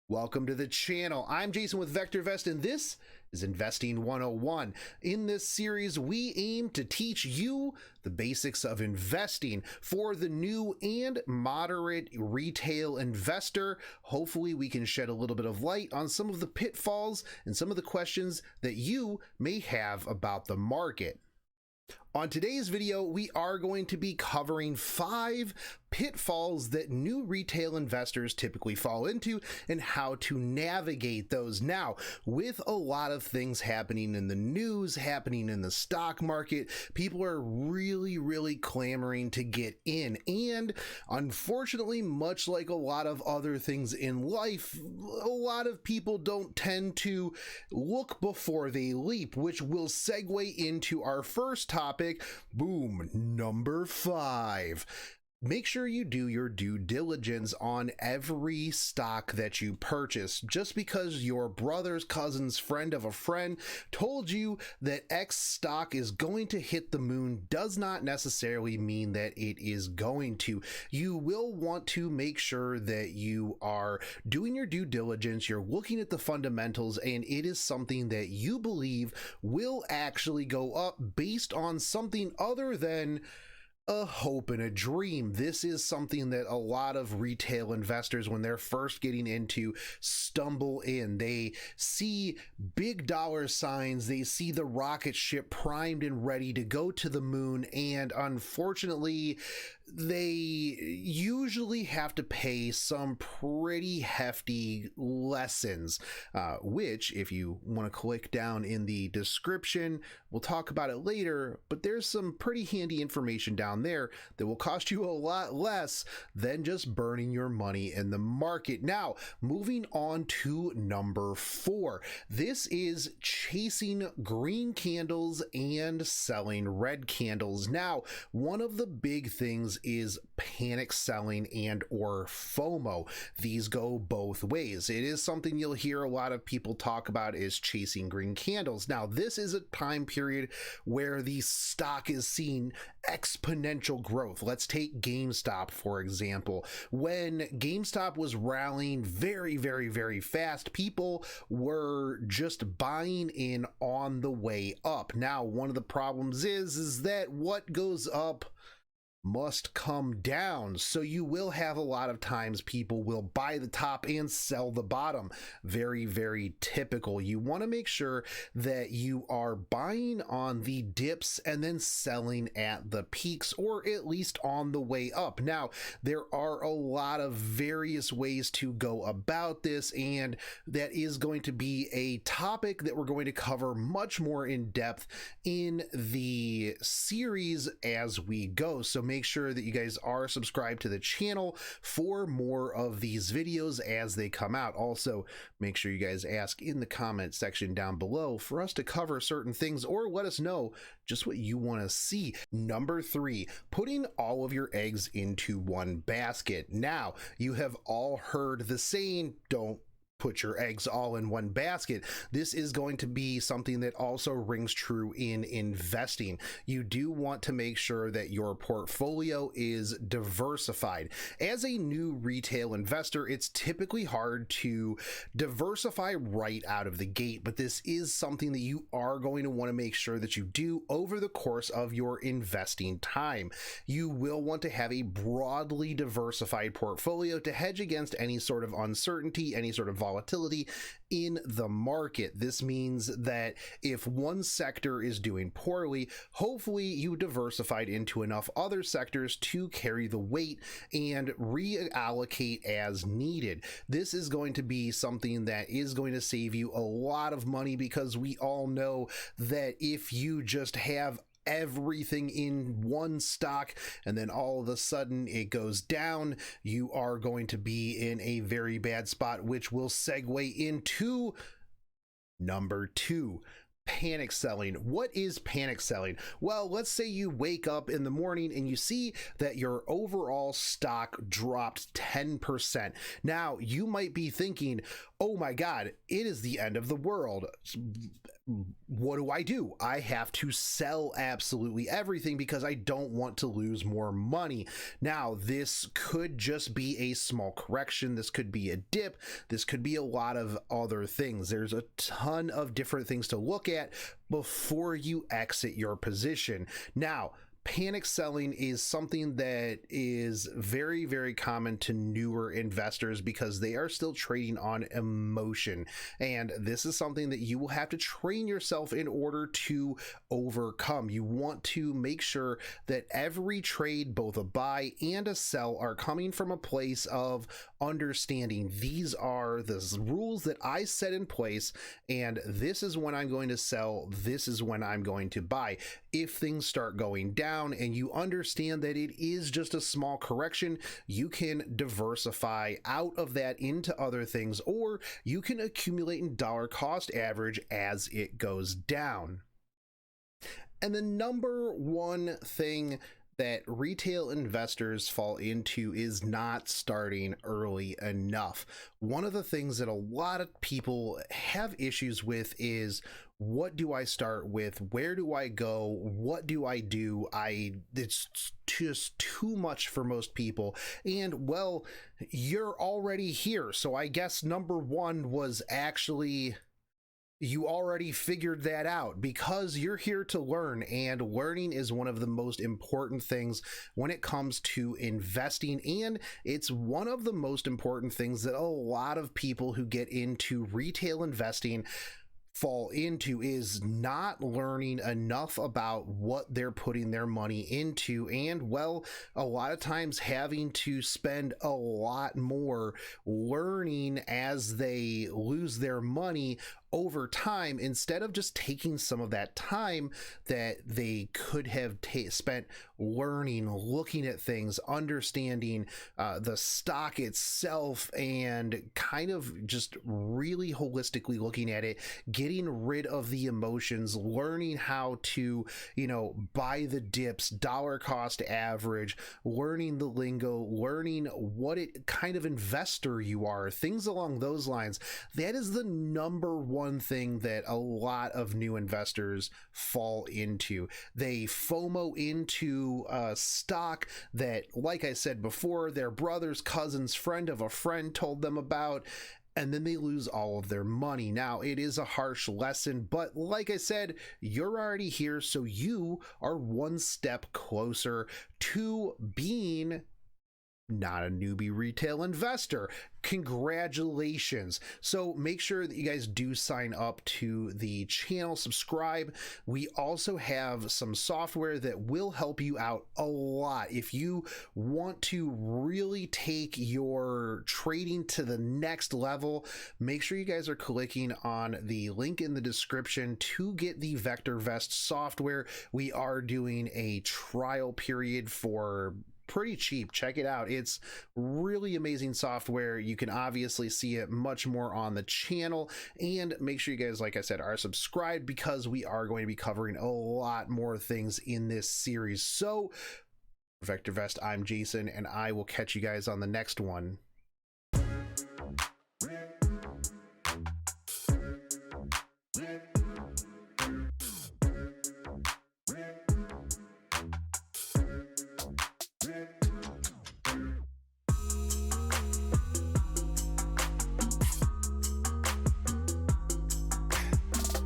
Welcome to the channel. I'm Jason with VectorVest, and this is Investing 101. In this series, we aim to teach you the basics of investing for the new and moderate retail investor. Hopefully, we can shed a little bit of light on some of the pitfalls and some of the questions that you may have about the market. On today's video, we are going to be covering 5 pitfalls that new retail investors typically fall into and how to navigate those. Now, with a lot of things happening in the news, happening in the stock market, people are really clamoring to get in. And unfortunately, much like a lot of other things in life, a lot of people don't tend to look before they leap, which will segue into our first topic. Boom, number 5. Make sure you do your due diligence on every stock that you purchase. Just because your brother's cousin's friend of a friend told you that X stock is going to hit the moon does not necessarily mean that it is going to. You will want to make sure that you are doing your due diligence, you're looking at the fundamentals, and it is something that you believe will actually go up based on something other than a hope and a dream. This is something that a lot of retail investors, when they're first getting into, stumble in. They see big dollar signs, they see the rocket ship primed and ready to go to the moon, and unfortunately, they usually have to pay some pretty hefty lessons, which, if you want to click down in the description, we'll talk about it later, but there's some pretty handy information down there that will cost you a lot less than just burning your money in the market. Now, moving on to number 4. This is chasing green candles and selling red candles. Now, one of the big things is panic selling and or FOMO. These go both ways. It is something you'll hear a lot of people talk about, is chasing green candles. Now, this is a time period where the stock is seeing exponential growth. Let's take GameStop, for example. When GameStop was rallying very fast, people were just buying in on the way up. Now, one of the problems is that what goes up must come down. So you will have a lot of times people will buy the top and sell the bottom. Very typical. You want to make sure that you are buying on the dips and then selling at the peaks, or at least on the way up. Now, there are a lot of various ways to go about this, and that is going to be a topic that we're going to cover much more in depth in the series as we go. So make sure that you guys are subscribed to the channel for more of these videos as they come out. Also, make sure you guys ask in the comment section down below for us to cover certain things, or let us know just what you want to see. Number 3, putting all of your eggs into one basket. Now, you have all heard the saying, don't put your eggs all in one basket. This is going to be something that also rings true in investing. You do want to make sure that your portfolio is diversified. As a new retail investor, it's typically hard to diversify right out of the gate, but this is something that you are going to want to make sure that you do over the course of your investing time. You will want to have a broadly diversified portfolio to hedge against any sort of uncertainty, any sort of volatility in the market. This means that if one sector is doing poorly, hopefully you diversified into enough other sectors to carry the weight and reallocate as needed. This is going to be something that is going to save you a lot of money, because we all know that if you just have everything in one stock and then all of a sudden it goes down, you are going to be in a very bad spot, which will segue into number 2. Panic selling. What is panic selling? Well, let's say you wake up in the morning and you see that your overall stock dropped 10%. Now, you might be thinking, oh my God, it is the end of the world. What do? I have to sell absolutely everything because I don't want to lose more money. Now, this could just be a small correction. This could be a dip. This could be a lot of other things. There's a ton of different things to look at before you exit your position. Now, panic selling is something that is very, very common to newer investors because they are still trading on emotion. And this is something that you will have to train yourself in order to overcome. You want to make sure that every trade, both a buy and a sell, are coming from a place of understanding. These are the rules that I set in place, and this is when I'm going to sell. This is when I'm going to buy. If things start going down, and you understand that it is just a small correction, you can diversify out of that into other things, or you can accumulate in dollar cost average as it goes down. And the number one thing that retail investors fall into is not starting early enough. One of the things that a lot of people have issues with is, what do I start with? Where do I go? What do I do? It's just too much for most people. And well, you're already here. So I guess number one was actually, you already figured that out because you're here to learn, and learning is one of the most important things when it comes to investing. And it's one of the most important things that a lot of people who get into retail investing fall into, is not learning enough about what they're putting their money into. And well, a lot of times having to spend a lot more learning as they lose their money over time, instead of just taking some of that time that they could have spent learning, looking at things, understanding the stock itself, and kind of just really holistically looking at it, getting rid of the emotions, learning how to, buy the dips, dollar cost average, learning the lingo, learning what kind of investor you are, things along those lines. That is the number one thing that a lot of new investors fall into. They FOMO into a stock that, like I said before, their brother's cousin's friend of a friend told them about, and then they lose all of their money. Now, it is a harsh lesson, but like I said, you're already here, so you are one step closer to being not a newbie retail investor. Congratulations. So make sure that you guys do sign up to the channel, subscribe. We also have some software that will help you out a lot if you want to really take your trading to the next level. Make sure you guys are clicking on the link in the description to get the VectorVest software. We are doing a trial period for pretty cheap. Check it out. It's really amazing software. You can obviously see it much more on the channel, and make sure you guys, like I said, are subscribed because we are going to be covering a lot more things in this series. So VectorVest, I'm Jason, and I will catch you guys on the next one.